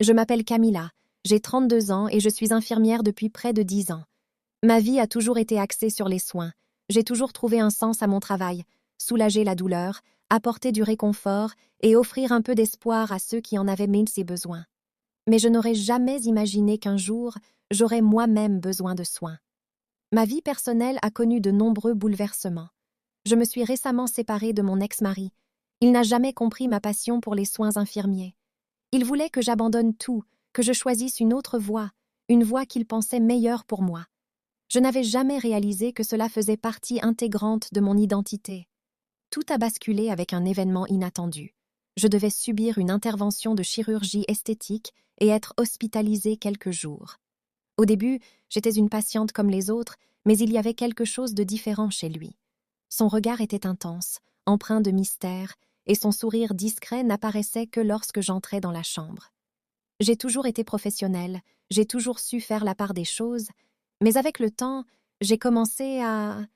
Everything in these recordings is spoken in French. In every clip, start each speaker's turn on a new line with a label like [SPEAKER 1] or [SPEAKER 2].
[SPEAKER 1] Je m'appelle Camilla, j'ai 32 ans et je suis infirmière depuis près de 10 ans. Ma vie a toujours été axée sur les soins. J'ai toujours trouvé un sens à mon travail, soulager la douleur, apporter du réconfort et offrir un peu d'espoir à ceux qui en avaient mille ses besoins. Mais je n'aurais jamais imaginé qu'un jour, j'aurais moi-même besoin de soins. Ma vie personnelle a connu de nombreux bouleversements. Je me suis récemment séparée de mon ex-mari. Il n'a jamais compris ma passion pour les soins infirmiers. Il voulait que j'abandonne tout, que je choisisse une voie qu'il pensait meilleure pour moi. Je n'avais jamais réalisé que cela faisait partie intégrante de mon identité. Tout a basculé avec un événement inattendu. Je devais subir une intervention de chirurgie esthétique et être hospitalisée quelques jours. Au début, j'étais une patiente comme les autres, mais il y avait quelque chose de différent chez lui. Son regard était intense, empreint de mystère, et son sourire discret n'apparaissait que lorsque j'entrais dans la chambre. J'ai toujours été professionnelle, j'ai toujours su faire la part des choses, mais avec le temps, j'ai commencé à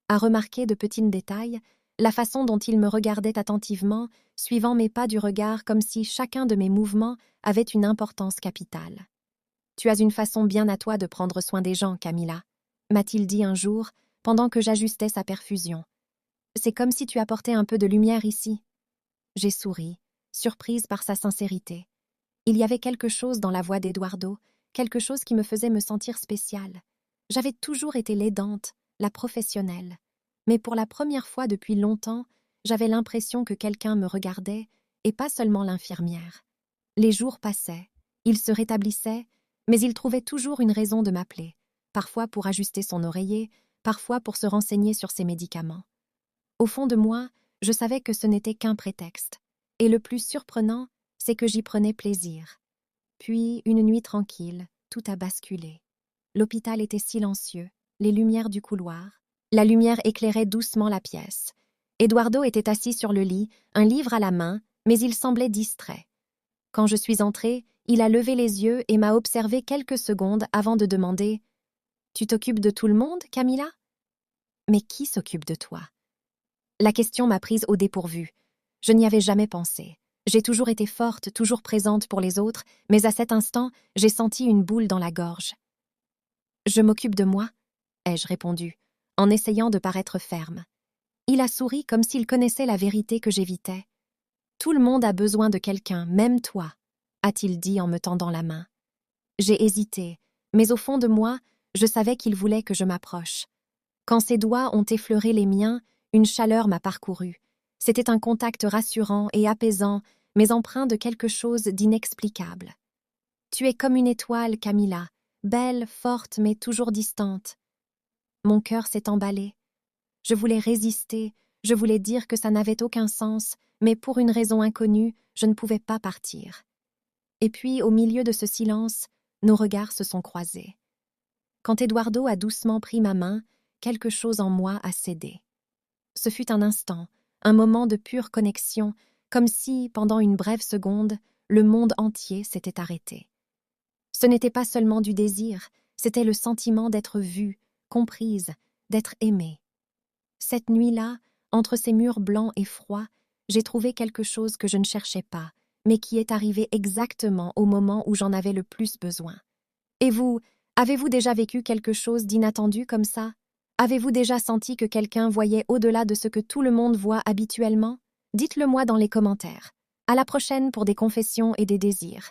[SPEAKER 1] remarquer de petits détails, la façon dont il me regardait attentivement, suivant mes pas du regard comme si chacun de mes mouvements avait une importance capitale. « Tu as une façon bien à toi de prendre soin des gens, Camilla », m'a-t-il dit un jour, pendant que j'ajustais sa perfusion. « C'est comme si tu apportais un peu de lumière ici. » J'ai souri, surprise par sa sincérité. Il y avait quelque chose dans la voix d'Eduardo, quelque chose qui me faisait me sentir spéciale. J'avais toujours été l'aidante, la professionnelle. Mais pour la première fois depuis longtemps, j'avais l'impression que quelqu'un me regardait, et pas seulement l'infirmière. Les jours passaient, il se rétablissait, mais il trouvait toujours une raison de m'appeler, parfois pour ajuster son oreiller, parfois pour se renseigner sur ses médicaments. Au fond de moi, je savais que ce n'était qu'un prétexte. Et le plus surprenant, c'est que j'y prenais plaisir. Puis, une nuit tranquille, tout a basculé. L'hôpital était silencieux, les lumières du couloir. La lumière éclairait doucement la pièce. Eduardo était assis sur le lit, un livre à la main, mais il semblait distrait. Quand je suis entrée, il a levé les yeux et m'a observé quelques secondes avant de demander « Tu t'occupes de tout le monde, Camilla ?»« Mais qui s'occupe de toi ?» La question m'a prise au dépourvu. Je n'y avais jamais pensé. J'ai toujours été forte, toujours présente pour les autres, mais à cet instant, j'ai senti une boule dans la gorge. « Je m'occupe de moi », ai-je répondu, en essayant de paraître ferme. Il a souri comme s'il connaissait la vérité que j'évitais. « Tout le monde a besoin de quelqu'un, même toi », a-t-il dit en me tendant la main. J'ai hésité, mais au fond de moi, je savais qu'il voulait que je m'approche. Quand ses doigts ont effleuré les miens, une chaleur m'a parcouru. C'était un contact rassurant et apaisant, mais empreint de quelque chose d'inexplicable. « Tu es comme une étoile, Camilla, belle, forte, mais toujours distante. » Mon cœur s'est emballé. Je voulais résister, je voulais dire que ça n'avait aucun sens, mais pour une raison inconnue, je ne pouvais pas partir. Et puis, au milieu de ce silence, nos regards se sont croisés. Quand Eduardo a doucement pris ma main, quelque chose en moi a cédé. Ce fut un instant, un moment de pure connexion, comme si, pendant une brève seconde, le monde entier s'était arrêté. Ce n'était pas seulement du désir, c'était le sentiment d'être vue, comprise, d'être aimée. Cette nuit-là, entre ces murs blancs et froids, j'ai trouvé quelque chose que je ne cherchais pas, mais qui est arrivé exactement au moment où j'en avais le plus besoin. Et vous, avez-vous déjà vécu quelque chose d'inattendu comme ça ? Avez-vous déjà senti que quelqu'un voyait au-delà de ce que tout le monde voit habituellement ? Dites-le moi dans les commentaires. À la prochaine pour des confessions et des désirs.